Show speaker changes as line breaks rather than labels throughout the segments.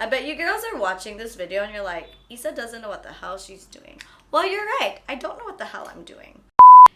I bet you girls are watching this video and you're like, Issa doesn't know what the hell she's doing. Well, you're right. I don't know what the hell I'm doing.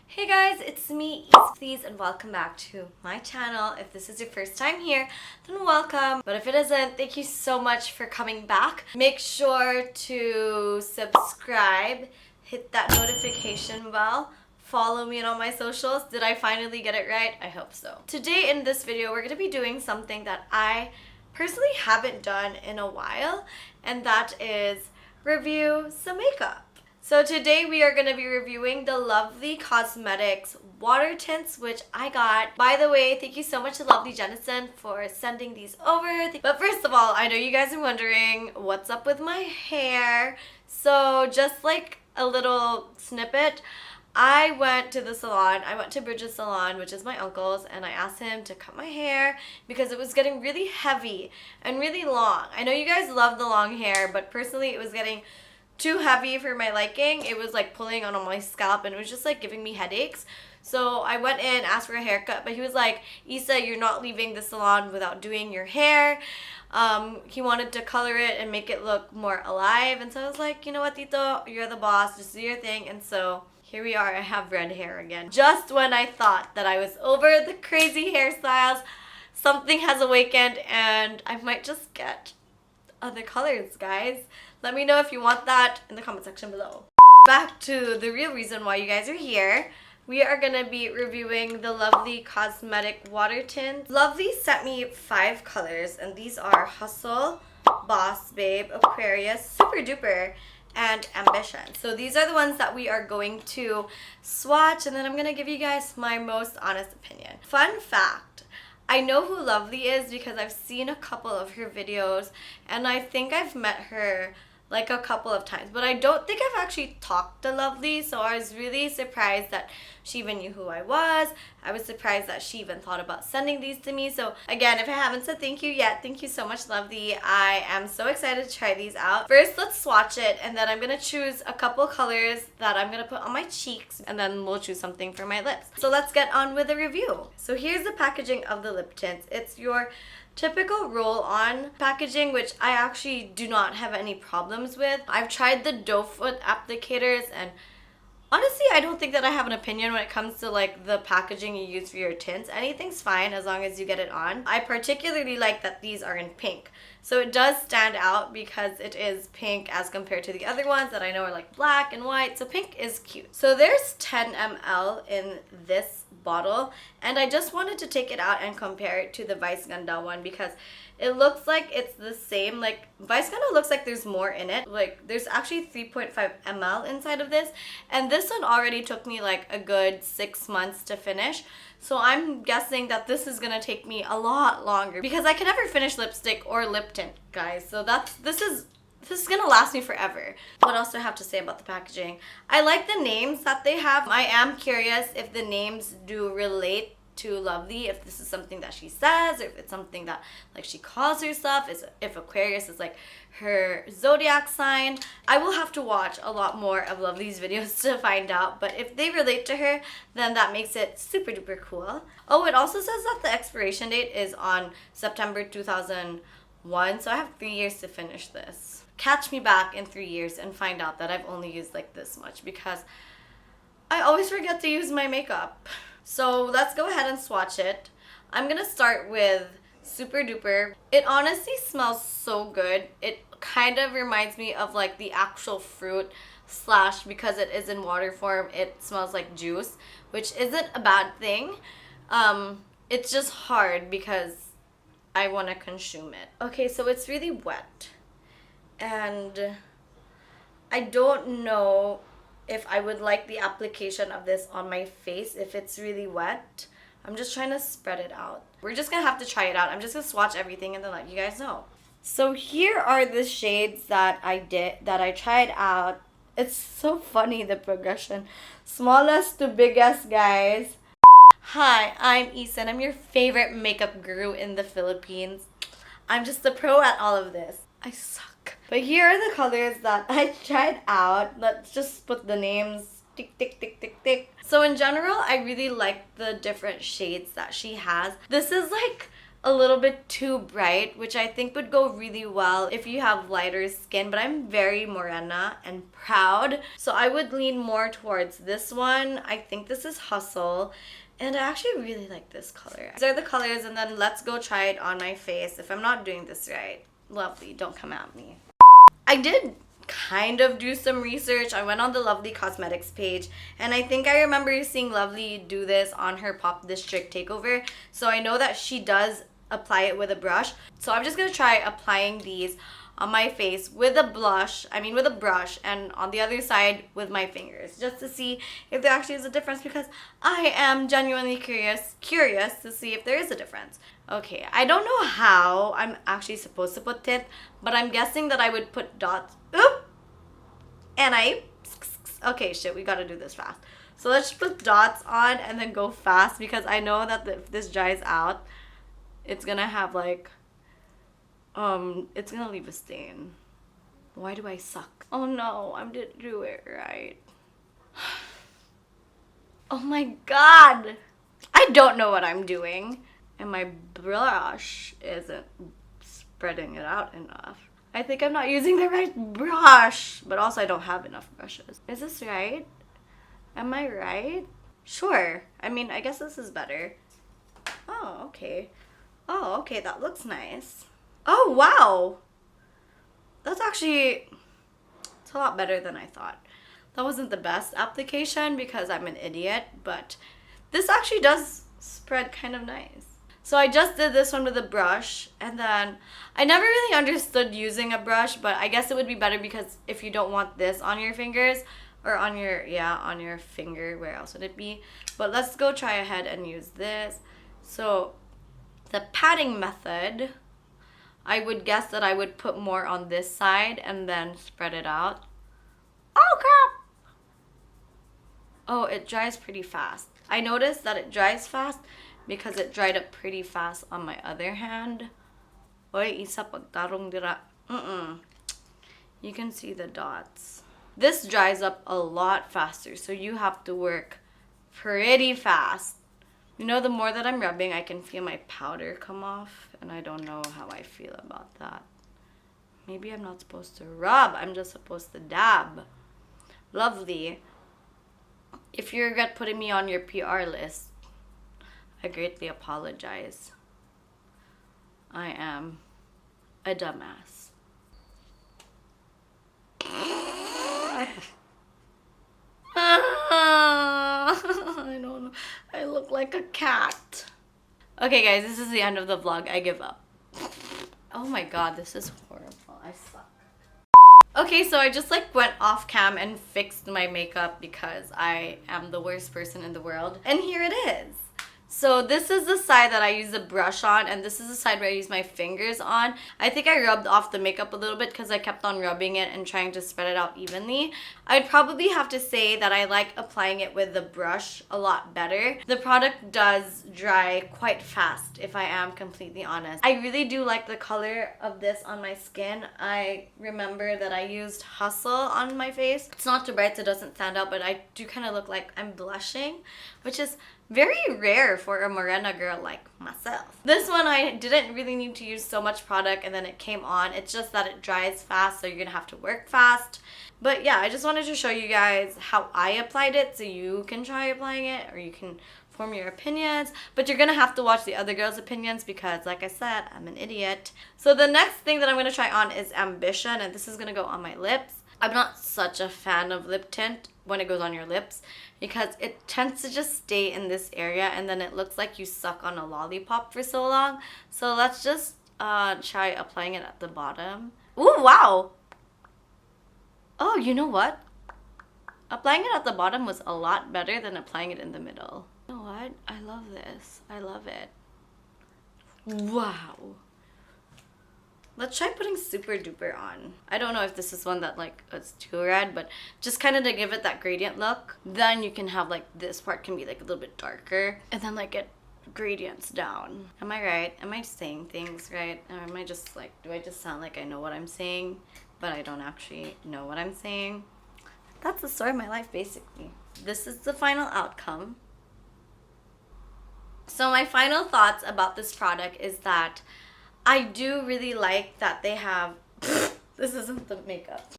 Hey guys, it's me, Issaplease, and welcome back to my channel. If this is your first time here, then welcome. But if it isn't, thank you so much for coming back. Make sure to subscribe, hit that notification bell, follow me on all my socials. Did I finally get it right? I hope so. Today in this video, we're going to be doing something that I personally haven't done in a while, and that is review some makeup. So today we are going to be reviewing the lovely Causemetics water tints, which I got. By the way, thank you so much to lovely Jennison for sending these over. But first of all, I know you guys are wondering what's up with my hair. So just like a little snippet, I went to the salon. I went to Bridget's salon, which is my uncle's, and I asked him to cut my hair because it was getting really heavy and really long. I know you guys love the long hair, but personally it was getting too heavy for my liking. It was like pulling on my scalp and it was just like giving me headaches. So I went in, asked for a haircut, but he was like, Issa, you're not leaving the salon without doing your hair. He wanted to color it and make it look more alive. And so I was like, you know what, Tito, you're the boss, just do your thing. And so here we are, I have red hair again. Just when I thought that I was over the crazy hairstyles, something has awakened and I might just get other colors, guys. Let me know if you want that in the comment section below. Back to the real reason why you guys are here. We are gonna be reviewing the lovely Causemetics water tint. Lovely sent me 5 colors, and these are Hustle, Boss Babe, Aquarius, Super Duper, and Ambition. So these are the ones that we are going to swatch, and then I'm gonna give you guys my most honest opinion. Fun fact, I know who Lovely is because I've seen a couple of her videos, and I think I've met her like a couple of times, but I don't think I've actually talked to Lovely, so I was really surprised that she even knew who I was. I was surprised that she even thought about sending these to me. So again, if I haven't said thank you yet, thank you so much, Lovely. I am so excited to try these out. First, let's swatch it, and then I'm gonna choose a couple colors that I'm gonna put on my cheeks, and then we'll choose something for my lips. So let's get on with the review. So here's the packaging of the lip tints. It's your typical roll-on packaging, which I actually do not have any problems with. I've tried the doe foot applicators, and honestly, I don't think that I have an opinion when it comes to like the packaging you use for your tints. Anything's fine as long as you get it on. I particularly like that these are in pink. So it does stand out because it is pink as compared to the other ones that I know are like black and white. So pink is cute. So there's 10 ml in this bottle, and I just wanted to take it out and compare it to the Vice Ganda one because it looks like it's the same. Like Vice Ganda looks like there's more in it. Like there's actually 3.5 ml inside of this, and this one already took me like a good 6 months to finish. So I'm guessing that this is gonna take me a lot longer because I can never finish lipstick or lip tint, guys. So this is gonna last me forever. What else do I have to say about the packaging? I like the names that they have. I am curious if the names do relate to Lovely, if this is something that she says, or if it's something that like she calls herself, if Aquarius is like her zodiac sign. I will have to watch a lot more of Lovely's videos to find out, but if they relate to her, then that makes it super duper cool. Oh, it also says that the expiration date is on September 2001, so I have 3 years to finish this. Catch me back in 3 years and find out that I've only used like this much because I always forget to use my makeup. So let's go ahead and swatch it. I'm gonna start with Super Duper. It honestly smells so good. It kind of reminds me of like the actual fruit / because it is in water form, it smells like juice, which isn't a bad thing. It's just hard because I want to consume it. Okay, so it's really wet, and I don't know if I would like the application of this on my face if it's really wet. I'm just trying to spread it out. We're just gonna have to try it out. I'm just gonna swatch everything and then let you guys know. So here are the shades that I tried out. It's so funny, the progression. Smallest to biggest, guys. Hi, I'm Issa, and I'm your favorite makeup guru in the Philippines. I'm just a pro at all of this. I suck. But here are the colors that I tried out. Let's just put the names. Tick, tick, tick, tick, tick. So in general, I really like the different shades that she has. This is like a little bit too bright, which I think would go really well if you have lighter skin, but I'm very morena and proud, so I would lean more towards this one. I think this is Hustle, and I actually really like this color. These are the colors, and then let's go try it on my face. If I'm not doing this right, Lovely, don't come at me. I did kind of do some research. I went on the Lovely Cosmetics page, and I think I remember seeing Lovely do this on her Pop District takeover, so I know that she does apply it with a brush. So I'm just gonna try applying these on my face with a brush, and on the other side with my fingers, just to see if there actually is a difference, because I am genuinely curious to see if there is a difference. Okay, I don't know how I'm actually supposed to put tint, but I'm guessing that I would put dots. Oop! And okay, shit, we gotta do this fast. So let's just put dots on and then go fast, because I know that if this dries out, it's gonna have like, it's gonna leave a stain. Why do I suck? Oh no, I didn't do it right. Oh my god! I don't know what I'm doing. And my brush isn't spreading it out enough. I think I'm not using the right brush, but also I don't have enough brushes. Is this right? Am I right? Sure. I mean, I guess this is better. Oh, okay. Oh, okay, that looks nice. Oh, wow! That's actually, it's a lot better than I thought. That wasn't the best application because I'm an idiot, but this actually does spread kind of nice. So I just did this one with a brush, and then I never really understood using a brush, but I guess it would be better because if you don't want this on your fingers, or on your finger, where else would it be? But let's go try ahead and use this. So the patting method, I would guess that I would put more on this side and then spread it out. Oh crap! Oh, it dries pretty fast. I noticed that it dries fast because it dried up pretty fast on my other hand. Oy, isa pagtarong dira. You can see the dots. This dries up a lot faster, so you have to work pretty fast. You know, the more that I'm rubbing, I can feel my powder come off, and I don't know how I feel about that. Maybe I'm not supposed to rub, I'm just supposed to dab. Lovely. If you regret putting me on your PR list, I greatly apologize. I am a dumbass. I don't know. I look like a cat. Okay guys, this is the end of the vlog. I give up. Oh my god, this is horrible. I suck. Okay, so I just like went off cam and fixed my makeup because I am the worst person in the world. And here it is. So this is the side that I use the brush on, and this is the side where I use my fingers on. I think I rubbed off the makeup a little bit because I kept on rubbing it and trying to spread it out evenly. I'd probably have to say that I like applying it with the brush a lot better. The product does dry quite fast, if I am completely honest. I really do like the color of this on my skin. I remember that I used Hustle on my face. It's not too bright, so it doesn't stand out, but I do kind of look like I'm blushing, which is very rare for a morena girl like myself. This one I didn't really need to use so much product, and then it came on. It's just that it dries fast, so you're gonna have to work fast. But yeah, I just wanted to show you guys how I applied it so you can try applying it, or you can form your opinions. But you're gonna have to watch the other girls' opinions because, like I said, I'm an idiot. So the next thing that I'm gonna try on is Ambition, and this is gonna go on my lips. I'm not such a fan of lip tint when it goes on your lips because it tends to just stay in this area, and then it looks like you suck on a lollipop for so long. So let's just try applying it at the bottom. Ooh, wow! Oh, you know what? Applying it at the bottom was a lot better than applying it in the middle. You know what? I love this. I love it. Wow. Let's try putting Super Duper on. I don't know if this is one that like it's too red, but just kind of to give it that gradient look. Then you can have like this part can be like a little bit darker, and then like it gradients down. Am I right? Am I saying things right? Or am I just like, do I just sound like I know what I'm saying, but I don't actually know what I'm saying? That's the story of my life basically. This is the final outcome. So my final thoughts about this product is that I do really like that they have this isn't the makeup.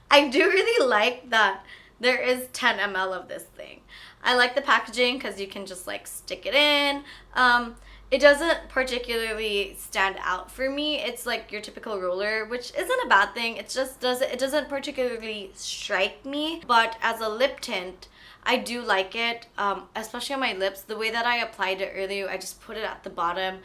I do really like that there is 10 ml of this thing. I like the packaging because you can just like stick it in. It doesn't particularly stand out for me. It's like your typical roller, which isn't a bad thing. It just doesn't particularly strike me. But as a lip tint, I do like it, especially on my lips. The way that I applied it earlier, I just put it at the bottom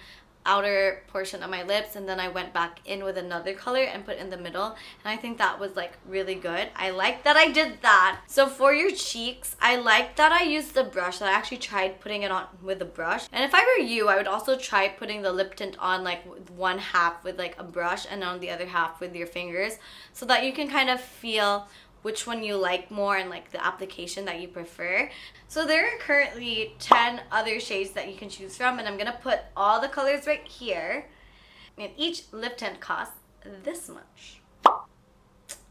outer portion of my lips, and then I went back in with another color and put in the middle, and I think that was like really good. I like that I did that. So for your cheeks, I like that I used the brush, that I actually tried putting it on with a brush. And if I were you, I would also try putting the lip tint on like with one half with like a brush and on the other half with your fingers, so that you can kind of feel which one you like more and like the application that you prefer. So there are currently 10 other shades that you can choose from, and I'm gonna put all the colors right here. And each lip tint costs this much.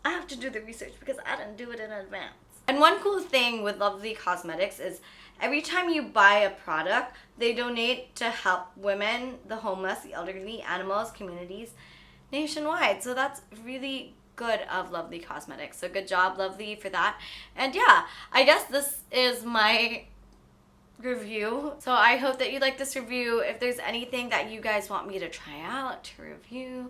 I have to do the research because I didn't do it in advance. And one cool thing with Lovely Causemetics is every time you buy a product, they donate to help women, the homeless, the elderly, animals, communities nationwide. So that's really good of Lovely Causemetics. So good job, Lovely, for that. And yeah, I guess this is my review. So I hope that you like this review. If there's anything that you guys want me to try out, to review,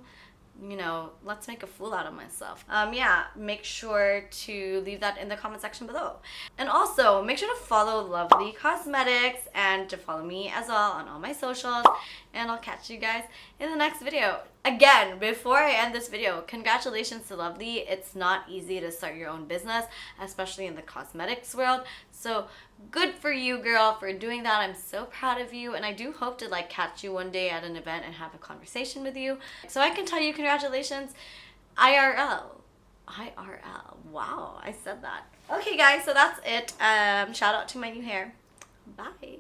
you know, let's make a fool out of myself. Yeah, make sure to leave that in the comment section below. And also, make sure to follow Lovely Causemetics and to follow me as well on all my socials. And I'll catch you guys in the next video. Again, before I end this video, congratulations to Lovely. It's not easy to start your own business, especially in the cosmetics world. So good for you, girl, for doing that. I'm so proud of you, and I do hope to like catch you one day at an event and have a conversation with you, so I can tell you congratulations IRL. IRL. Wow, I said that. Okay guys, so that's it. Shout out to my new hair. Bye.